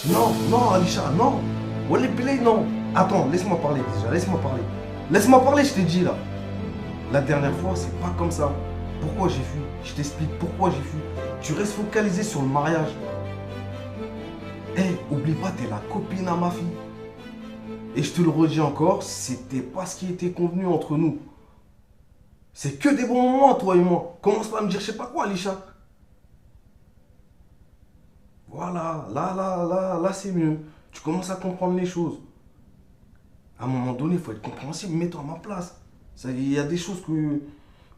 Non, non, Alisha, non. Wallah Bilay, non. Attends, laisse-moi parler déjà, laisse-moi parler. Laisse-moi parler, je t'ai dit là. La dernière fois, c'est pas comme ça. Pourquoi j'ai fui? Je t'explique pourquoi j'ai fui. Tu restes focalisé sur le mariage. Eh, oublie pas, t'es la copine à ma fille. Et je te le redis encore, c'était pas ce qui était convenu entre nous. C'est que des bons moments, toi et moi. Commence pas à me dire je sais pas quoi, Alisha. Voilà, là, c'est mieux. Tu commences à comprendre les choses. À un moment donné, il faut être compréhensible, mets-toi à ma place. Il y a des choses que,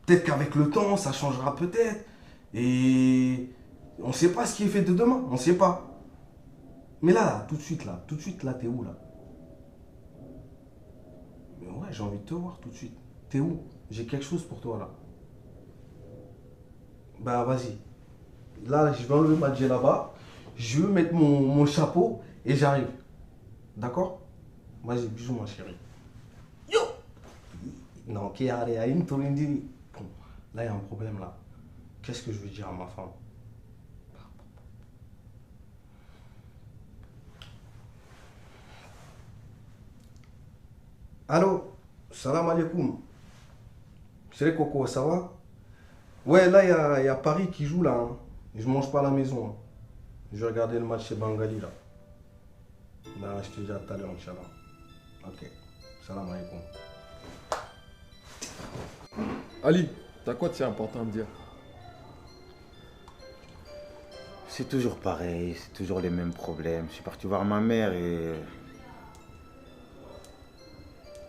peut-être qu'avec le temps, ça changera peut-être. Et on ne sait pas ce qui est fait de demain, on ne sait pas. Mais là, tout de suite, là, t'es où, là? Mais ouais, j'ai envie de te voir tout de suite. T'es où? J'ai quelque chose pour toi, là. Bah, vas-y. Là, je vais enlever ma là-bas. Je veux mettre mon chapeau et j'arrive. D'accord? Vas-y, bisous, ma chérie. Yo! Non, qui a une tourindini. Bon, là, il y a un problème, là. Qu'est-ce que je veux dire à ma femme? Allô? Salam alaikum. C'est Coco, ça va? Ouais, là, il y a Paris qui joue, là. Hein. Je mange pas à la maison. Hein. Je vais regarder le match chez Bengali, là. Là, je te dis à tout à l'heure, Inch'Allah. Ok. Salam alaikum. Ali, t'as quoi de si important à me dire? C'est toujours pareil, c'est toujours les mêmes problèmes. Je suis parti voir ma mère et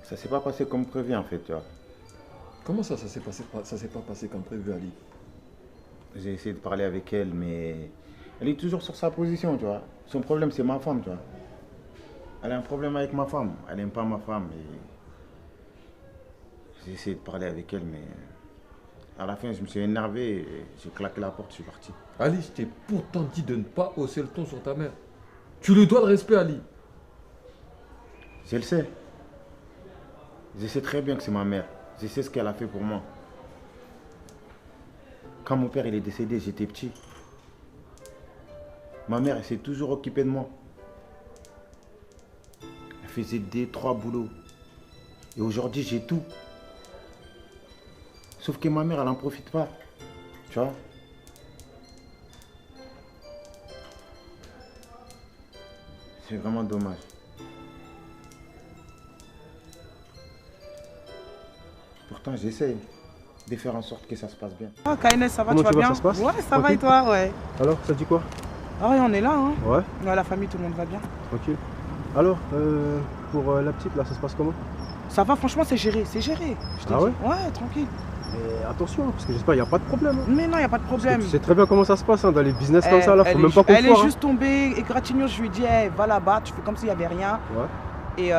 ça s'est pas passé comme prévu en fait, tu vois. Comment ça s'est passé, ça s'est pas passé comme prévu, Ali? J'ai essayé de parler avec elle, mais elle est toujours sur sa position, tu vois. Son problème, c'est ma femme, tu vois. Elle a un problème avec ma femme. Elle n'aime pas ma femme. Et j'ai essayé de parler avec elle, mais à la fin, je me suis énervé et j'ai claqué la porte, je suis parti. Ali, je t'ai pourtant dit de ne pas hausser le ton sur ta mère. Tu lui dois le respect, Ali. Je le sais. Je sais très bien que c'est ma mère. Je sais ce qu'elle a fait pour moi. Quand mon père il est décédé, j'étais petit. Ma mère, elle s'est toujours occupée de moi. Elle faisait des trois boulots. Et aujourd'hui, j'ai tout. Sauf que ma mère, elle n'en profite pas. Tu vois? C'est vraiment dommage. Pourtant, j'essaye de faire en sorte que ça se passe bien. Ah, Kaines, ça va, Comment tu vas tu vas, bien? ça se passe? Ouais, ça va Ok. et toi, ouais. Alors, ça dit quoi? Ah ouais, on est là, hein. Ouais, Ouais, la famille, tout le monde va bien. ok. Alors, pour la petite, là, ça se passe comment? Ça va, franchement, c'est géré, je t'ai Ah dit. ouais? Ouais, tranquille. Mais attention, parce que j'espère qu'il n'y a pas de problème. Hein. Mais non, y a pas de Parce que problème. tu sais très bien comment ça se passe hein, dans les business comme ça, là, faut Elle même pas qu'on Elle est foire. juste tombée, égratignure, je lui ai dit, hey, va là-bas, tu fais comme s'il y avait rien. Ouais. Et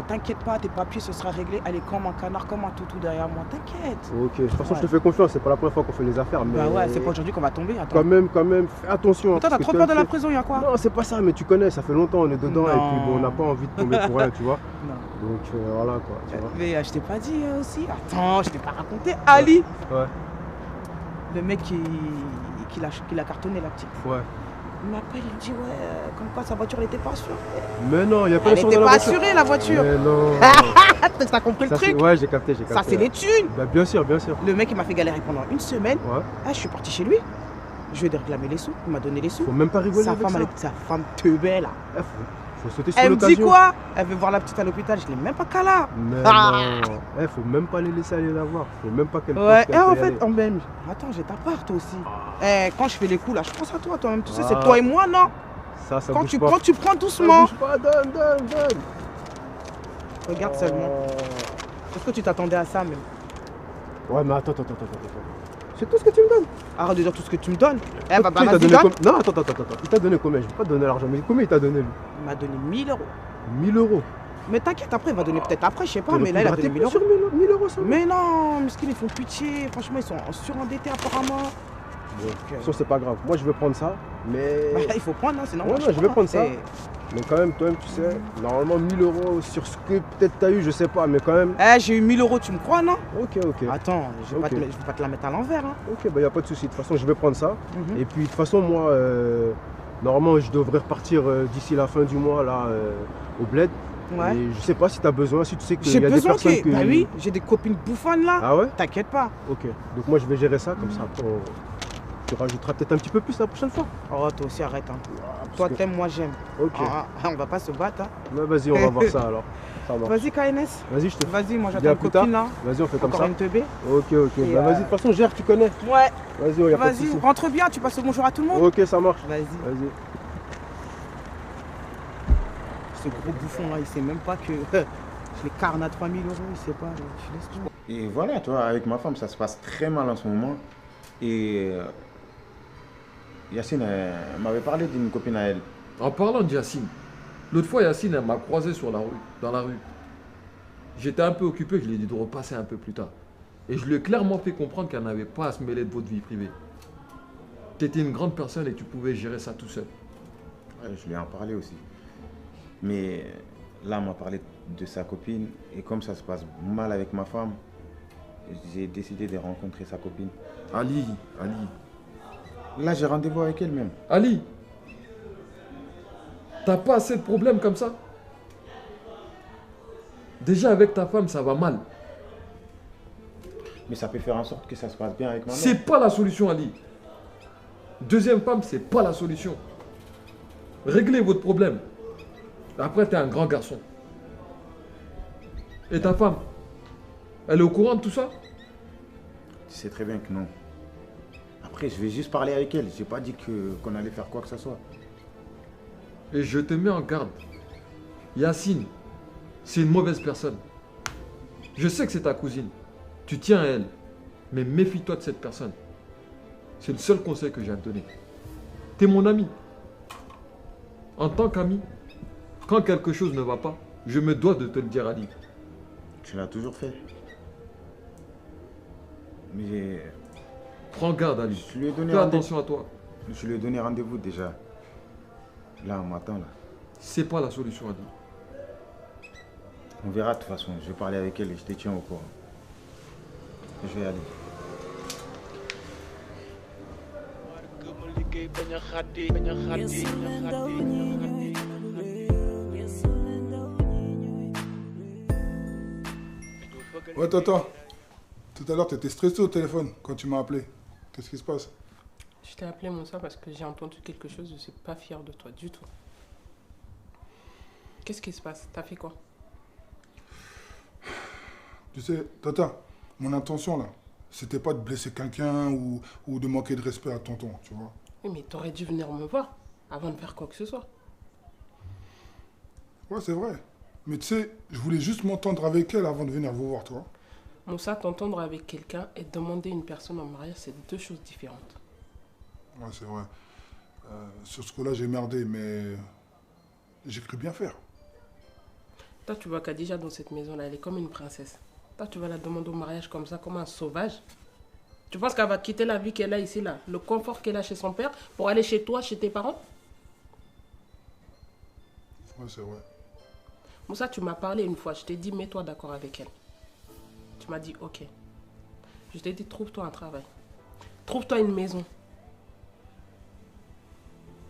t'inquiète pas, tes papiers, ce sera réglé. Elle est comme un canard, comme un toutou derrière moi, t'inquiète. Ok, de toute façon, Ouais. je te fais confiance, c'est pas la première fois qu'on fait les affaires, mais... Bah ouais, c'est pas aujourd'hui qu'on va tomber, attends. Quand même, fais attention. Mais toi, t'as parce trop que peur de la sais- prison, y'a quoi? Non, c'est pas ça, mais tu connais, ça fait longtemps, on est dedans, et Non. puis bon, on n'a pas envie de tomber pour rien, tu vois. Non. Donc voilà, quoi, tu vois. Mais je t'ai pas dit aussi. Attends, je t'ai pas raconté. Ali, Ouais, le mec qui l'a cartonné, la petite. ouais. Il m'appelle, il me dit, ouais, comme quoi sa voiture, elle était pas assurée. Mais non, il n'y a pas Elle de chance était dans la pas voiture. assurée, la voiture. Mais non. T'as compris le Ça, truc? ouais, j'ai capté, j'ai capté. Ça, c'est les thunes. Bah, bien sûr, bien sûr. Le mec, il m'a fait galérer pendant une semaine. Ouais. Ah, je suis parti chez lui. Je lui ai réclamé les sous. Il m'a donné les sous. Faut même pas rigoler Sa avec femme, ça. sa femme teubée, là. Eh, faut sauter sur Elle me dit l'occasion. quoi? Elle veut voir la petite à l'hôpital. Je l'ai même pas qu'à là. Mais Ah. non. Eh, faut même pas les laisser aller la voir. Faut même pas qu'elle pense Ouais, qu'elle et en peut y fait, aller. en même. Attends, j'ai ta part, toi aussi. Eh, quand je fais les coups, là, je pense à toi, toi-même. Tu sais, c'est Ah. toi et moi, non? Ça Quand bouge tu pas. prends, tu prends Ça doucement. bouge pas, donne. Regarde seulement. Est-ce que tu t'attendais à ça, même? Ouais, mais attends. C'est tout ce que tu me donnes. Arrête de dire tout ce que tu me donnes. Eh, bah, Toi, il t'a vas-y, donné donne. Non, attends. Il t'a donné combien? Je vais pas te donner l'argent, mais combien il t'a donné lui? Il m'a donné 1000 euros. 1000 euros. Mais t'inquiète, après, il va donner peut-être après, je sais pas, T'aurais mais pu là, il a gratter donné 1000 plus euros. sur 1000 euros seulement. Mais non, Miskin, ils font pitié. Franchement, ils sont surendettés apparemment. De toute façon, c'est pas grave. Moi, je vais prendre ça, mais. Bah, il faut prendre, hein, sinon. Ouais, moi, ouais, je vais prends, prendre ça. c'est- Mais quand même, toi-même, tu sais, normalement 1000 euros sur ce que peut-être t'as eu, je sais pas, mais quand même. Eh, j'ai eu 1000 euros, tu me crois, non? Ok. Attends, je vais, Ok. pas je vais pas te la mettre à l'envers. Hein. Ok, bah y a pas de souci. De toute façon, je vais prendre ça. Mhm. Et puis de toute façon, moi, Normalement, je devrais repartir d'ici la fin du mois là au bled. Ouais. Et je sais pas si tu as besoin, si tu sais qu'il J'ai y a des besoin personnes que. Bah oui, j'ai des copines bouffonnes là. Ah ouais? T'inquiète pas. Ok. Donc moi je vais gérer ça, comme ça après tu rajouteras peut-être un petit peu plus la prochaine fois. Oh, toi aussi, arrête. Hein. Parce Toi, que- t'aimes, moi, j'aime. Ok. Ah, on va pas se battre. Hein. Ouais, vas-y, on va voir ça alors. Ça marche. Vas-y, KNS. Vas-y, je te Vas-y, moi, dis à j'attends une plus tard. copine là. Vas-y, on fait comme Encore ça. une teubée. Ok, ok. Et, Bah vas-y, de toute façon, gère, tu connais. Ouais. Vas-y, y a pas de Vas-y, soucis. rentre bien. Tu passes le bonjour à tout le monde. Ok, ça marche. Vas-y. Vas-y. Ce gros bouffon là, il sait même pas que je les carne à 3000 €. Il sait pas. Je laisse tout. Et voilà, tu vois, avec ma femme, ça se passe très mal en ce moment. Et Yacine m'avait parlé d'une copine à elle. En parlant de Yacine, l'autre fois Yacine elle m'a croisé dans la rue. J'étais un peu occupé, je lui ai dit de repasser un peu plus tard. Et je lui ai clairement fait comprendre qu'elle n'avait pas à se mêler de votre vie privée. Tu étais une grande personne et tu pouvais gérer ça tout seul. Ouais, je lui ai en parlé aussi. Mais là, elle m'a parlé de sa copine. Et comme ça se passe mal avec ma femme, j'ai décidé de rencontrer sa copine. Ali, Là, j'ai rendez-vous avec elle même. Ali, t'as pas assez de problèmes comme ça? Déjà avec ta femme, ça va mal. Mais ça peut faire en sorte que ça se passe bien avec ma mère. C'est pas la solution, Ali. Deuxième femme, c'est pas la solution. Réglez votre problème. Après, t'es un grand garçon. Et ta femme, elle est au courant de tout ça? Tu sais très bien que non. Après, je vais juste parler avec elle. J'ai pas dit qu'on allait faire quoi que ce soit. Et je te mets en garde. Yacine, c'est une mauvaise personne. Je sais que c'est ta cousine. Tu tiens à elle. Mais méfie-toi de cette personne. C'est le seul conseil que j'ai à te donner. T'es mon ami. En tant qu'ami, quand quelque chose ne va pas, je me dois de te le dire, Ali. Tu l'as toujours fait. Mais Prends garde, Ali. je lui ai donné Fais rendez-vous. attention à toi. Je lui ai donné rendez-vous déjà. Là, on m'attend là. C'est pas la solution, Ali. On verra de toute façon. Je vais parler avec elle et je te tiens au courant. Je vais aller. Ouais, Tata. Tout à l'heure, tu étais stressé au téléphone quand tu m'as appelé. Qu'est-ce qui se passe? Je t'ai appelé Moussa parce que j'ai entendu quelque chose, je suis pas fière de toi du tout. Qu'est-ce qui se passe? T'as fait quoi? Tu sais, Tata, mon intention là, c'était pas de blesser quelqu'un ou de manquer de respect à tonton, tu vois. Oui, mais t'aurais dû venir me voir avant de faire quoi que ce soit. Ouais, c'est vrai. Mais tu sais, je voulais juste m'entendre avec elle avant de venir vous voir, tu vois. Moussa, t'entendre avec quelqu'un et demander une personne en mariage, c'est deux choses différentes. Ouais, c'est vrai. Sur ce coup-là, j'ai merdé, mais j'ai cru bien faire. Toi, tu vois Khadija dans cette maison-là, elle est comme une princesse. Toi, tu vas la demander au mariage comme ça, comme un sauvage. Tu penses qu'elle va quitter la vie qu'elle a ici, là, le confort qu'elle a chez son père, pour aller chez toi, chez tes parents? Ouais, c'est vrai. Moussa, tu m'as parlé une fois, je t'ai dit, mets-toi d'accord avec elle. Tu m'as dit, ok. Je t'ai dit, trouve-toi un travail. Trouve-toi une maison.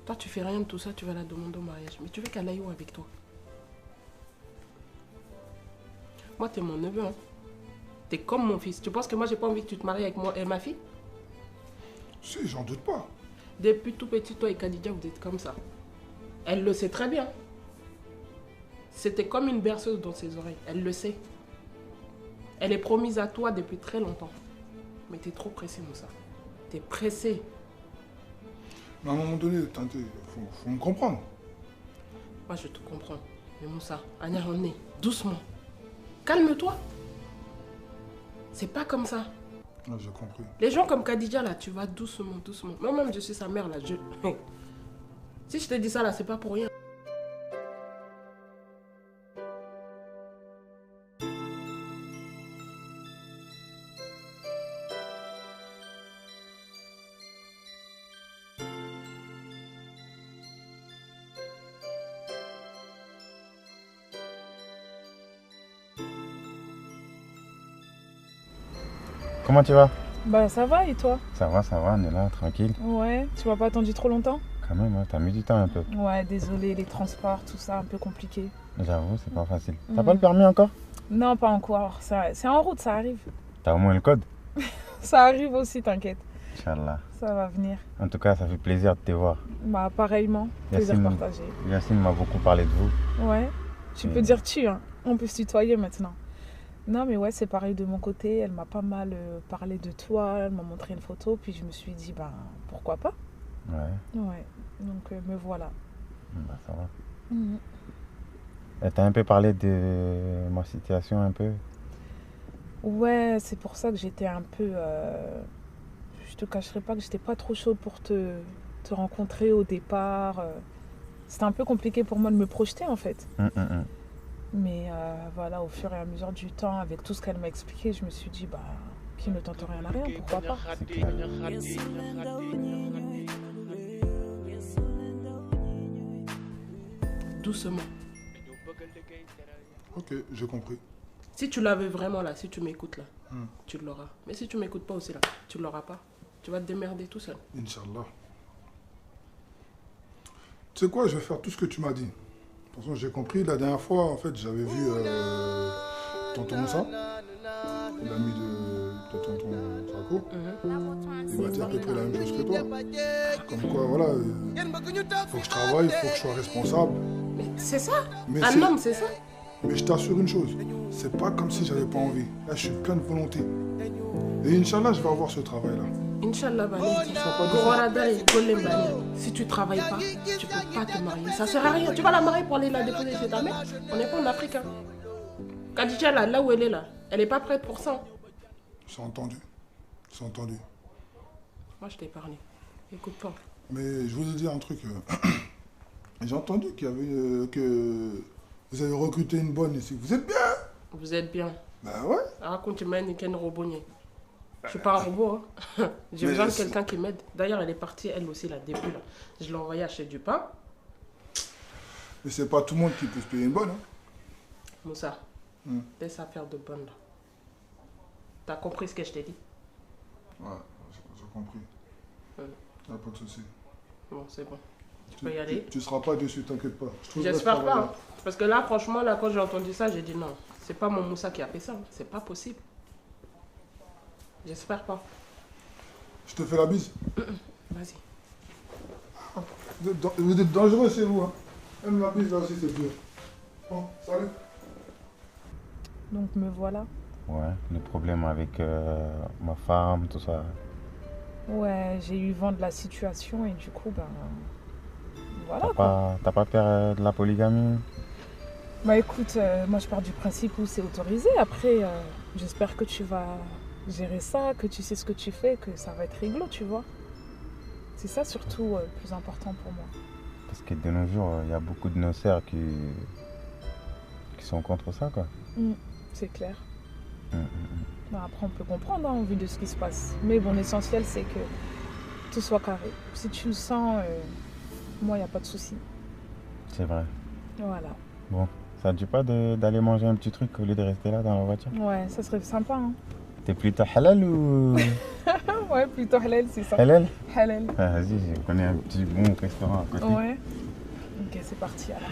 Toi, tu fais rien de tout ça, tu vas la demander au mariage. Mais tu veux qu'elle aille où avec toi? Moi, t'es mon neveu, hein. T'es comme mon fils. Tu penses que moi, j'ai pas envie que tu te maries avec moi et ma fille? Si, j'en doute pas. Depuis tout petit, toi et Khadija, vous êtes comme ça. Elle le sait très bien. C'était comme une berceuse dans ses oreilles. Elle le sait. Elle est promise à toi depuis très longtemps. Mais t'es trop pressé, Moussa. T'es pressé. Mais à un moment donné, faut me comprendre. Moi, je te comprends. Mais Moussa, Anya, on est doucement. Calme-toi. C'est pas comme ça. Ouais, j'ai compris. Les gens comme Khadija, là, tu vas doucement, doucement. Moi-même, je suis sa mère, là. Si je te dis ça, là, c'est pas pour rien. Comment tu vas? Bah ça va et toi? Ça va, on est là, tranquille. Ouais, tu m'as pas attendu trop longtemps? Quand même, hein, t'as mis du temps un peu. Ouais, désolé, les transports, tout ça, un peu compliqué. J'avoue, c'est pas facile. T'as pas le permis encore? Non, pas encore. C'est en route, ça arrive. T'as au moins le code? Ça arrive aussi, t'inquiète. Inch'Allah. Ça va venir. En tout cas, ça fait plaisir de te voir. Bah, pareillement. Plaisir Yacine, partagé. Yacine m'a beaucoup parlé de vous. Ouais. Tu peux dire tu, hein. On peut se tutoyer maintenant. Non, mais ouais, c'est pareil de mon côté. Elle m'a pas mal parlé de toi. Elle m'a montré une photo. Puis je me suis dit, ben, pourquoi pas? Ouais, Ouais. Donc, me voilà. bah ça va. Mhm. Elle t'a un peu parlé de ma situation un peu? Ouais, c'est pour ça que j'étais un peu. Je te cacherai pas que j'étais pas trop chaude pour te rencontrer au départ. C'était un peu compliqué pour moi de me projeter en fait. Mais voilà, au fur et à mesure du temps, avec tout ce qu'elle m'a expliqué, je me suis dit, bah, qui ne tente rien à rien, pourquoi pas? C'est clair. Doucement. Ok, j'ai compris. Si tu l'avais vraiment là, si tu m'écoutes là, tu l'auras. Mais si tu m'écoutes pas aussi là, tu l'auras pas. Tu vas te démerder tout seul. Inch'Allah. Tu sais quoi, je vais faire tout ce que tu m'as dit. De toute façon, j'ai compris. La dernière fois, en fait, j'avais vu tonton Moussa, l'ami de tonton Sako. Il m'a dit à peu près la même chose que toi. Comme quoi, voilà, faut que je travaille, faut que je sois responsable. Mais c'est ça. Mais Un homme, c'est ça. Mais je t'assure une chose, c'est pas comme si j'avais pas envie. Là, je suis plein de volonté. Et Inch'Allah, je vais avoir ce travail-là. Inch'Allah, Bani. pas Gorada et Golem Bani. Si tu travailles pas, tu peux pas te marier. Ça sert à rien. Tu vas la marier pour aller la déposer chez ta mère. On n'est pas en Afrique. Hein. Khadija, là où elle est là, elle est pas prête pour ça. C'est entendu. C'est entendu. Moi, je t'ai parlé. Écoute pas. Mais je voulais dire un truc. J'ai entendu qu'il y avait que vous avez recruté une bonne ici. Vous êtes bien? Vous êtes bien. Ben ouais. Raconte-moi une robonnier. Je suis pas un robot. Hein. J'ai besoin de quelqu'un qui m'aide. D'ailleurs, elle est partie, elle aussi, là, depuis là. Je l'ai envoyée acheter du pain. Mais c'est pas tout le monde qui peut se payer une bonne. Hein. Moussa, laisse à faire de bonnes là. T'as compris ce que je t'ai dit? Ouais, j'ai compris. Y'a pas de souci. Bon, c'est bon. Tu peux y aller. Tu seras pas déçu, t'inquiète pas. J'espère pas. Hein. Parce que là, franchement, là, quand j'ai entendu ça, j'ai dit non. C'est pas mon Moussa qui a fait ça. Hein. C'est pas possible. J'espère pas. Je te fais la bise. Vas-y. Vous êtes dangereux, c'est vous. Hein. Même la bise là aussi, c'est dur. Bon, salut. Donc me voilà. Ouais, les problèmes avec ma femme, tout ça. Ouais, j'ai eu vent de la situation et du coup, ben. Voilà. T'as pas peur de la polygamie? Bah écoute, moi je pars du principe où c'est autorisé. Après, j'espère que tu vas gérer ça, que tu sais ce que tu fais, que ça va être réglo, tu vois. C'est ça surtout le plus important pour moi. Parce que de nos jours, il y a beaucoup de nos sœurs qui sont contre ça, quoi. C'est clair. Bah, après, on peut comprendre hein, en vue de ce qui se passe. Mais bon, l'essentiel, c'est que tout soit carré. Si tu le sens, moi, il n'y a pas de souci. C'est vrai. Voilà. Bon, ça ne dit pas d'aller manger un petit truc au lieu de rester là dans la voiture? Ouais, ça serait sympa. Hein. T'es plutôt halal ou... Ouais, plutôt halal, c'est ça. Halal? Halal. Ah, vas-y, je connais un petit bon restaurant à côté. Ouais. Ok, c'est parti alors.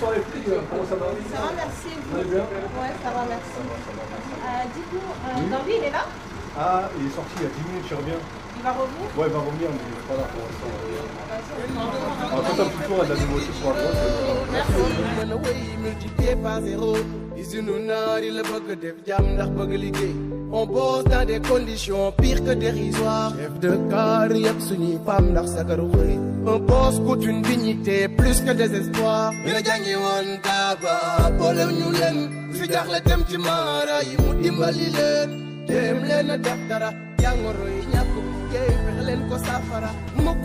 bonsoir les filles, comment ça va? Ça va, merci. Vous allez bien? Ouais, ça va, merci. Du coup, Dandy, il est là? Ah, il est sorti il y a 10 minutes, il revient. Il va revenir? Ouais, il va revenir, mais il n'est pas là pour l'instant. On va faire un petit tour à la démotion pour la droite. On bosse dans des conditions pires que dérisoires. Chef de carrière, suñuy femme ndax sagaru xëy. Un poste coûte une dignité plus que désespoir. Ñu la jàngi woon daaba boole ñu leen. Si jaaxle dem ci maara yi mu dimbali leen. Dem leen a def dara jàngoro yi ñàkk liggéey fexe leen ko saafara. Mukk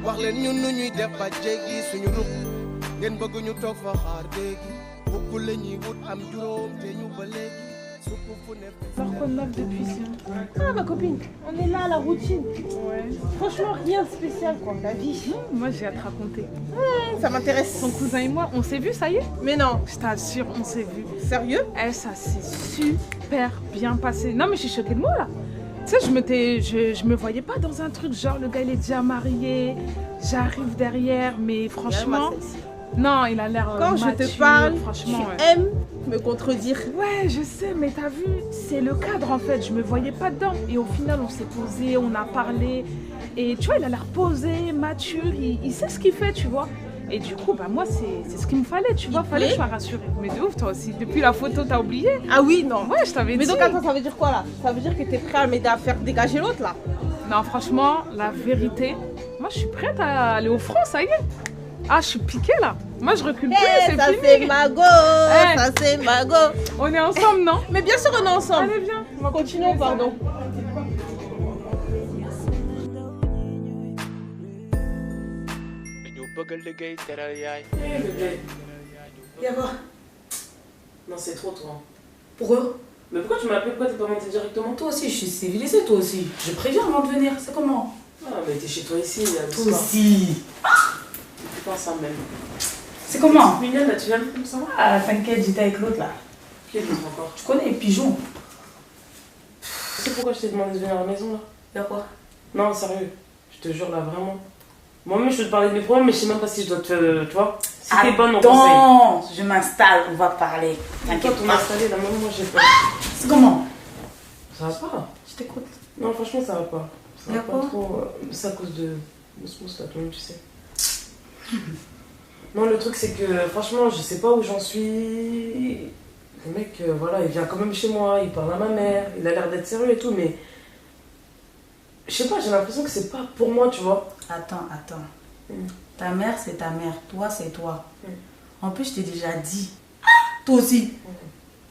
wax leen ñun nu ñuy def ba jéggi suñu ruq. Ngeen bëgg ñu toog fa xaar léegi. Bukk la ñuy wut am juróom te ñu ba léegi. Alors quoi de neuf depuis ça? Ah ma copine, on est là à la routine. Ouais. Franchement rien de spécial quoi, la vie. Moi j'ai à te raconter. Ça m'intéresse. Ton cousin et moi, on s'est vu, ça y est? Mais non. Je t'assure, on s'est vu. Sérieux? Eh, ça s'est super bien passé. Non mais je suis choquée de moi là. Tu sais, je me voyais pas dans un truc genre le gars il est déjà marié, j'arrive derrière, mais franchement... Non, il a l'air quand mature, je te parle, franchement, tu aimes me contredire. Ouais, je sais, mais t'as vu, c'est le cadre en fait, je me voyais pas dedans. Et au final, on s'est posé, on a parlé. Et tu vois, il a l'air posé, mature, il sait ce qu'il fait, tu vois. Et du coup, bah moi, c'est ce qu'il me fallait, tu vois, fallait que je sois rassurée. Mais de ouf, toi aussi, depuis la photo, t'as oublié? Ah oui, non. Ouais, je t'avais dit. Mais donc attends, ça veut dire quoi là? Ça veut dire que t'es prêt à m'aider à faire dégager l'autre là? Non, franchement, la vérité, moi je suis prête à aller au front, ça y est. Ah, je suis piquée là. Moi, je recule plus, c'est fini. Ça c'est Mago, ça c'est Mago. On est ensemble, non? Mais bien sûr, on est ensemble. Allez, viens. On va continuer, pardon. Viens voir. Non, c'est trop toi. Pour eux? Mais pourquoi tu m'as appelé? Pourquoi t'es pas monté directement? Toi aussi, je suis civilisée, toi aussi. Je préviens avant de venir, c'est comment? Ah, mais t'es chez toi ici, il y a toi aussi. C'est pas ça même. C'est comment? Mignonne, là, tu viens comme ça? Ah, t'inquiète, j'étais avec l'autre là. Qui est l'autre encore? Tu connais, Pigeon. Tu sais pourquoi je t'ai demandé de venir à la maison là? Y'a quoi? Non, sérieux. Je te jure là, vraiment. Moi-même, je veux te parler de mes problèmes, mais je sais même pas si je dois te. Tu vois? Si t'es bonne en conseil. Attends, je m'installe, on va parler. T'inquiète pas. Installé, là, même moi j'ai peur. C'est comment? Ça va pas? Je t'écoute. Non, franchement, ça va pas. Ça va Y'a pas quoi? trop. C'est à cause de Mousse là, toi-même, tu sais. Non, le truc, c'est que franchement, je sais pas où j'en suis. Le mec, voilà, il vient quand même chez moi, il parle à ma mère, il a l'air d'être sérieux et tout, mais. Je sais pas, j'ai l'impression que c'est pas pour moi, tu vois. Attends. Ta mère, c'est ta mère. Toi, c'est toi. En plus, je t'ai déjà dit. Toi aussi.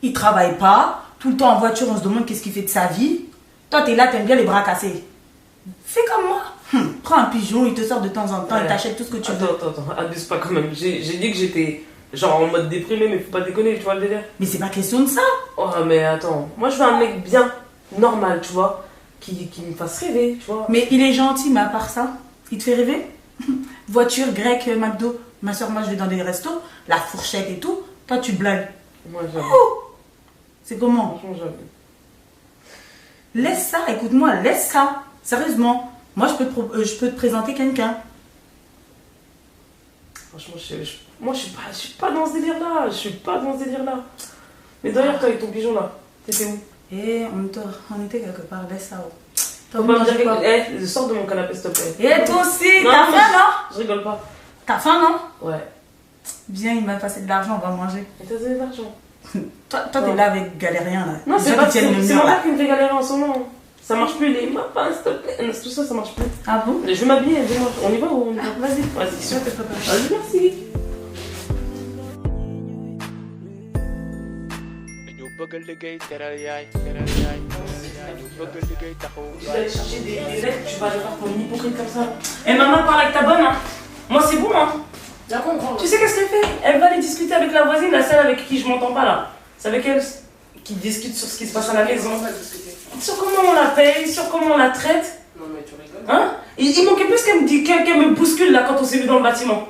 Il travaille pas. Tout le temps en voiture, on se demande qu'est-ce qu'il fait de sa vie. Toi, t'es là, t'aimes bien les bras cassés. Fais comme moi. Prends un pigeon, il te sort de temps en temps, il t'achète tout ce que tu veux. Attends, abuse pas quand même. J'ai dit que j'étais genre en mode déprimé, mais faut pas déconner, tu vois le délire. Mais c'est pas question de ça. Oh, mais attends. Moi, je veux un mec bien, normal, tu vois. Qui me fasse rêver, tu vois. Mais il est gentil, mais à part ça, il te fait rêver. Voiture, grec, McDo. Ma soeur, moi, je vais dans des restos, la fourchette et tout. Toi, tu blagues. Moi, j'avoue. Oh, c'est comment? Franchement, j'avoue. Laisse ça, écoute-moi, laisse ça. Sérieusement. Moi, je peux te présenter quelqu'un. Franchement, moi, je suis pas dans ce délire-là. Je suis pas dans ce délire-là. Mais d'ailleurs, toi, avec ton pigeon, là, t'étais où? On était quelque part, laisse ça. Faut pas me dire que... sors de mon canapé, s'il te plaît. Et toi aussi, t'as faim, non? Je rigole pas. T'as faim, non? Ouais. Viens, il m'a passé de l'argent, on va manger. Et t'as donné de l'argent? Toi, t'es là avec Galérien, là. Non, c'est pas c'est mon père qui me fait galérer en ce moment. Ça marche plus, les mains, s'il te plaît. Tout ça, ça marche plus. Ah bon? Je vais m'habiller, dis-moi. On y va ou on y va? Vas-y. Vas-y, merci. Je vais aller chercher des lettres, tu vas aller voir ton hypocrite comme ça. Et maman parle avec ta bonne, hein. Moi, c'est bon, hein. Tu sais qu'est-ce qu'elle fait? Elle va aller discuter avec la voisine, la celle avec qui je m'entends pas là. C'est avec elle qui discute sur ce qui se passe à la maison. Sur comment on la paye, sur comment on la traite. Non mais tu rigoles. Hein? Il manquait plus qu'elle me dit qu'elle me bouscule là quand on s'est vu dans le bâtiment.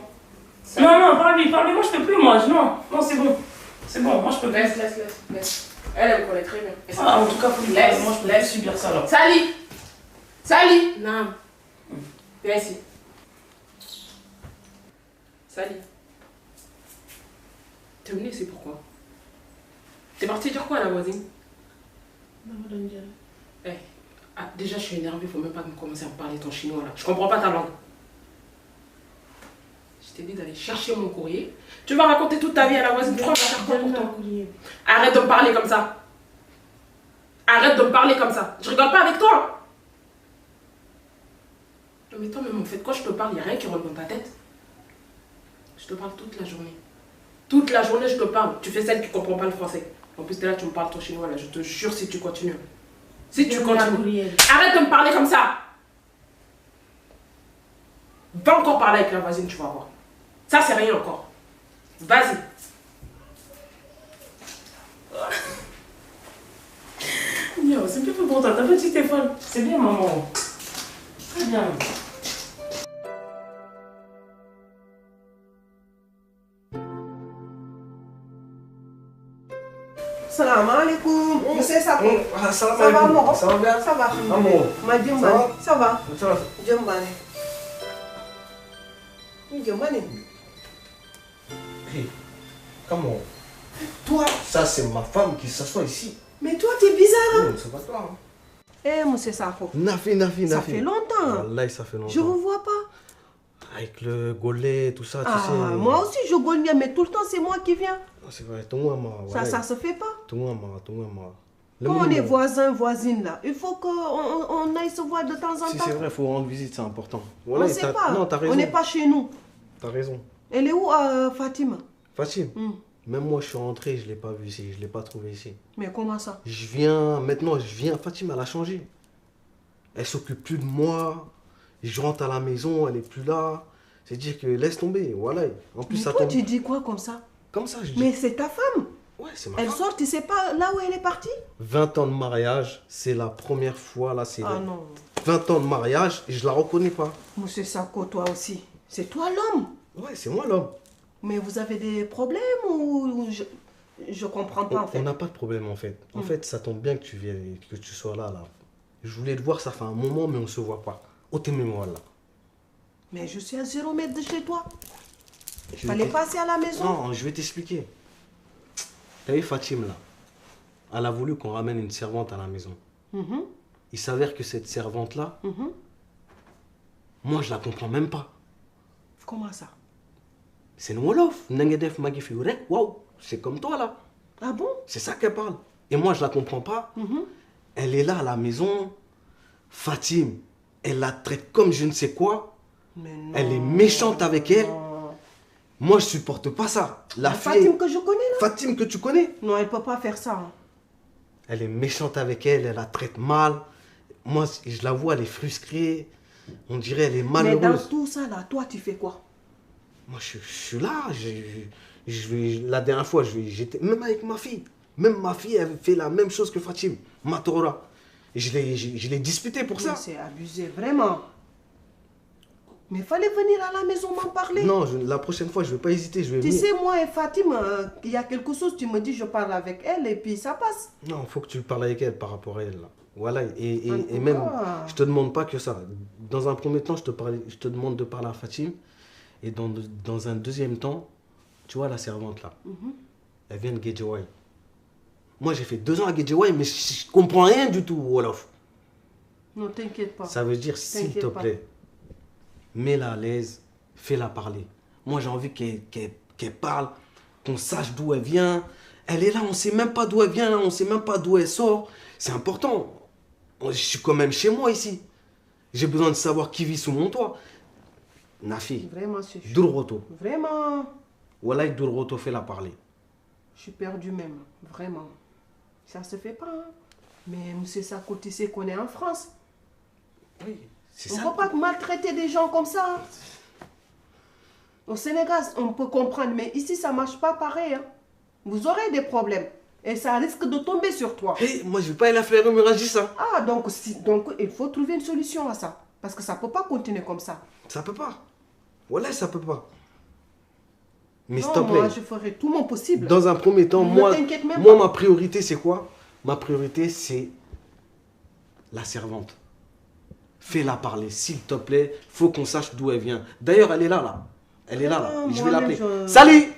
Non, parle-lui, moi je peux plus moi. Non, c'est bon. C'est bon, moi je peux plus. Laisse. Elle me connaît très bien. Ah, en tout cas, faut laisse. Moi je peux plus subir ça alors. Sali. Non. Viens ici. Sali. T'es venu ici pourquoi? T'es parti dire quoi à la voisine? Eh, déjà je suis énervée, faut même pas me commencer à me parler ton chinois là. Je comprends pas ta langue. Je t'ai dit d'aller chercher mon courrier. Tu vas raconter toute ta vie à la voisine. Pourquoi on va faire quoi pour toi? Arrête de me parler comme ça. Arrête de me parler comme ça. Je rigole pas avec toi. Non mais toi même en fait, quand je te parle, il n'y a rien qui rentre dans ta tête. Je te parle toute la journée. Toute la journée je te parle. Tu fais celle qui comprend pas le français. En plus t'es là, tu me parles ton chinois là. Je te jure si tu continues. Si tu continues. Arrête de me parler comme ça. Va encore parler avec la voisine, tu vas voir. Ça c'est rien encore. Vas-y. C'est plus pour toi, ta petite est folle. C'est bien maman. Très bien. Salam alaikum. Monsieur Sako. Ça va, Moro? Ça va bien? Ça va. Amour. Madjumane. Ça va? Ça va. Djumbane. Djumbane. Hey, comment? Toi, ça c'est ma femme qui s'assoit ici. Mais toi, t'es bizarre, hein? C'est pas toi. Hein. Eh, monsieur Sako. Nafi. Ça fait longtemps. Wallahi, ça fait longtemps. Je vous vois pas. Avec le golet, tout ça, tu sais. Moi aussi, je gaule bien, mais tout le temps, c'est moi qui viens. C'est vrai, Ça se fait pas. Quand Quand on est voisins, voisines là, il faut qu'on aille se voir de temps en temps. Si c'est vrai, il faut rendre visite, c'est important. On ne sait pas. Non, t'as raison. On n'est pas chez nous. T'as raison. Elle est où, Fatima? Fatima. Même moi, je suis rentré, je ne l'ai pas vue ici, je ne l'ai pas trouvée ici. Mais comment ça? Maintenant, Fatima, elle a changé. Elle s'occupe plus de moi. Je rentre à la maison, elle n'est plus là. C'est dire que laisse tomber, voilà. En plus, mais ça toi, tombe. tu dis quoi comme ça? Comme ça, je dis. Mais c'est ta femme. Ouais, c'est ma Elle femme. sort, tu sais pas là où elle est partie? 20 ans de mariage, c'est la première fois, là, c'est non. 20 ans de mariage, et je la reconnais pas. Monsieur Sako, toi aussi. C'est toi l'homme. Ouais, c'est moi l'homme. Mais vous avez des problèmes ou je comprends pas en fait. On n'a pas de problème en fait. En fait, ça tombe bien que tu viennes, que tu sois là. Je voulais te voir, ça fait un moment, mais on se voit pas. Oh, tes mémoires là. Mais je suis à 0 mètre de chez toi. Fallait passer à la maison. Non, je vais t'expliquer. T'as vu Fatima là? Elle a voulu qu'on ramène une servante à la maison. Il s'avère que cette servante là, moi je la comprends même pas. Comment ça? C'est une Wolof. Waouh, c'est comme toi là. Ah bon? C'est ça qu'elle parle. Et moi je la comprends pas. Elle est là à la maison. Fatima, elle la traite comme je ne sais quoi. Mais non, elle est méchante avec elle. Moi je supporte pas ça. La Fatima que je connais là? Fatima que tu connais? Non, elle peut pas faire ça. Hein. Elle est méchante avec elle, elle la traite mal. Moi je la vois, elle est frustrée. On dirait elle est malheureuse. Mais dans tout ça là, toi tu fais quoi? Moi je suis là. La dernière fois, j'étais même avec ma fille. Même ma fille, elle fait la même chose que Fatima, Matora. Et je l'ai disputé pour ça. C'est abusé, vraiment. Mais fallait venir à la maison m'en parler. Non, la prochaine fois, je vais pas hésiter, je vais venir. Tu sais, moi et Fatima, il y a quelque chose, tu me dis, je parle avec elle et puis ça passe. Non, il faut que tu parles avec elle par rapport à elle. Là. Voilà, et même, je te demande pas que ça. Dans un premier temps, je te demande de parler à Fatima. Et dans un deuxième temps, tu vois la servante là, elle vient de Guédiawaye. Moi, j'ai fait 2 ans à Guédiawaye, mais je comprends rien du tout, Wolof. Non, t'inquiète pas. Ça veut dire, s'il te plaît, mets-la à l'aise, fais-la parler. Moi, j'ai envie qu'elle parle, qu'on sache d'où elle vient. Elle est là, on ne sait même pas d'où elle vient, on ne sait même pas d'où elle sort. C'est important. Je suis quand même chez moi ici. J'ai besoin de savoir qui vit sous mon toit. Nafi, vraiment, c'est chaud. Doulroto. Vraiment. Voilà, Doulroto, fais-la parler. Je suis perdu même, vraiment. Ça se fait pas. Hein. Mais monsieur Sako, tu sais qu'on est en France. Oui, c'est ça. On ne peut pas maltraiter des gens comme ça. Hein. Au Sénégal, on peut comprendre, mais ici, ça ne marche pas pareil. Hein. Vous aurez des problèmes. Et ça risque de tomber sur toi. Hey, moi, je ne vais pas aller faire une hémorragie, ça. Ah, donc il faut trouver une solution à ça. Parce que ça ne peut pas continuer comme ça. Ça peut pas. Voilà, ça peut pas. Mais s'il non, te plaît. Moi, je ferai tout mon possible. Dans un premier temps, moi, ma priorité, c'est quoi? Ma priorité, c'est la servante. Fais-la parler, s'il te plaît. Faut qu'on sache d'où elle vient. D'ailleurs, elle est là, là. Elle est là, là. Je vais l'appeler. Salut!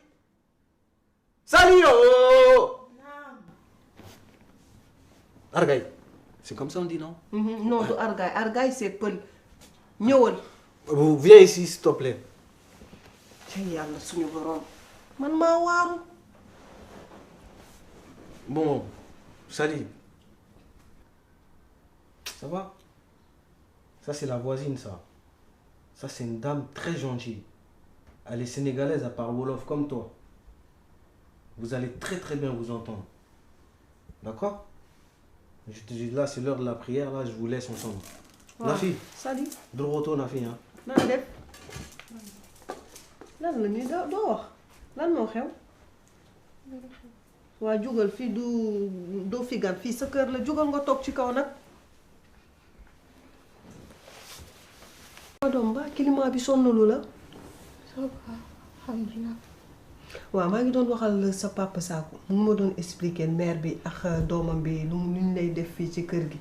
Salio. Argaï. C'est comme ça on dit, non? Non, du Argaï. Argaï, c'est Peul. Ñëwal. Viens ici, s'il te plaît. Yàlla suñu borom. Man maa waaru. Bon, Sali. Ça va? Ça, c'est la voisine, ça. Ça, c'est une dame très gentille. Elle est sénégalaise, elle parle Wolof comme toi. Vous allez très très bien vous entendre. D'accord? Je te dis, là, c'est l'heure de la prière, là, je vous laisse ensemble. Nafi. Salut. De retour, Nafi, hein. naa def. Lan la nii doo wax lan moo xew. waa jugal fii doo fi gan fii sa kër la jugal nga toog ci kaw nag. doom ba climat bi sonnalu la. ça va alhamdulilah. waaw maa ngi doon waxal sa papa Sakho mu ma doon expliquer mère bi ak doomam bi lu ñu lay def fii ci kër gi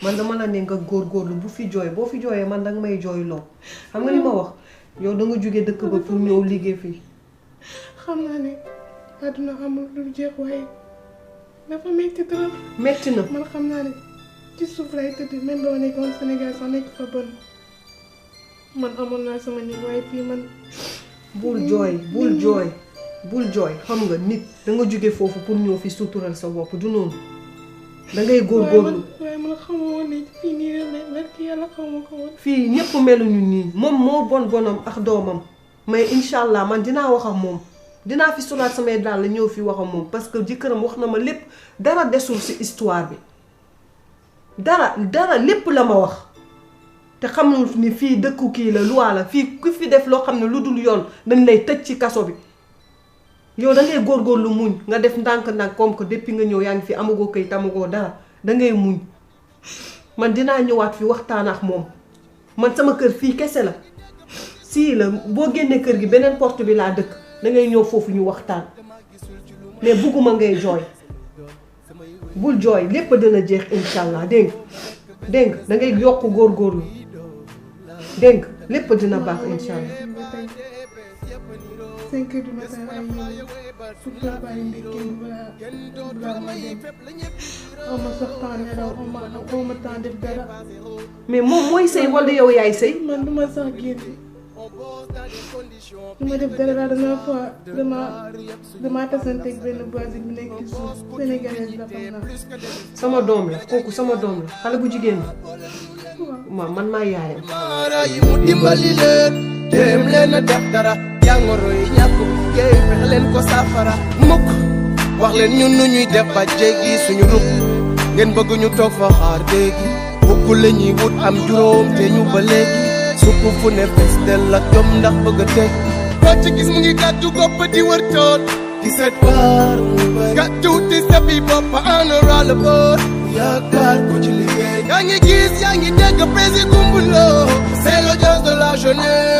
man dama la ne nga góorgóorlu bu fi jooy boo fi jooyee man danga may jooy loo xam nga li ma wax yow danga jóge dëkk ba pour ñëw liggéey fii. xam naa ne àdduna amul lu jeex waaye dafa metti trop. metti na man xam naa ne ci suuf lay tëdd même boo nekkoon Sénégal sax nekk fa bon man amoon naa sama nit waaye fii man. bul jooy xam nga nit danga jóge foofu pour ñëw fi sutural sa bopp du noonu dangay góorgóorlu. waaye man xamoo ne fii nii la barki yàlla xamoo ko woon. fii ñëpp meluñu nii moom moo bonam ak doomam mais incha allah man dinaa wax ak moom dinaa fi solaat samay daal la ñëw fi wax ak moom parce que jëkkëram wax na ma lépp dara desul ci histoire bi dara lépp la ma wax te xam ni fii dëkku kii la loi la fii ku fi def loo xam ne lu dul yoon dañ lay tëj ci kaso bi. yow da ngay góorgóorlu muñ nga def ndànk-ndànk comme que depuis nga ñëw yaa ngi fi amagoo kayit amagoo dara da ngay muñ man dinaa ñëwaat fi waxtaan ak moom man sama kër fii kese la sii la boo génnee kër gi beneen porte bi laa dëkk da ngay ñëw foofu ñu waxtaan mais bugguma ngay jooy bul jooy lépp dina jeex incha allah dégg nga da ngay yokk góorgóorlu dégg nga lépp dina baax incha allah. 5 heures du matin ay ñëw surtout bàyyi ndekki balaa ma dem aw ma sax temps nelaw aw ma temps def dara. mais moom mooy sëy wala yow yaay sëy. man du ma sax génn du ma def dara la dernière fois dama tasanteeg benn voisine bu nekk ci suuf sénégalaise la xam naa. sama doom la kooku sama doom la xale bu jigéen la. waaw man maa yaayam. yi mu dimbali leen dem leen a def dara jàngoro yi ñàkk liggéey fexe leen ko saafara mukk wax leen ñun nu ñuy def ba jéggi suñu ruq ngeen bëgg ñu toog fa xaar déegi bukk la ñuy wut am juróom te ñu ba léegi sukk fu ne fes del ak jom ndax bëgg a teg koo ci gis mu ngi gàddu gopp di wër toot di seet waar gàddu di sabi bopp honorable boor yaakaar ko ci liggéey yaa ngi gis yaa ngi dégg président Kumbulo c'est l'audience de la jeunesse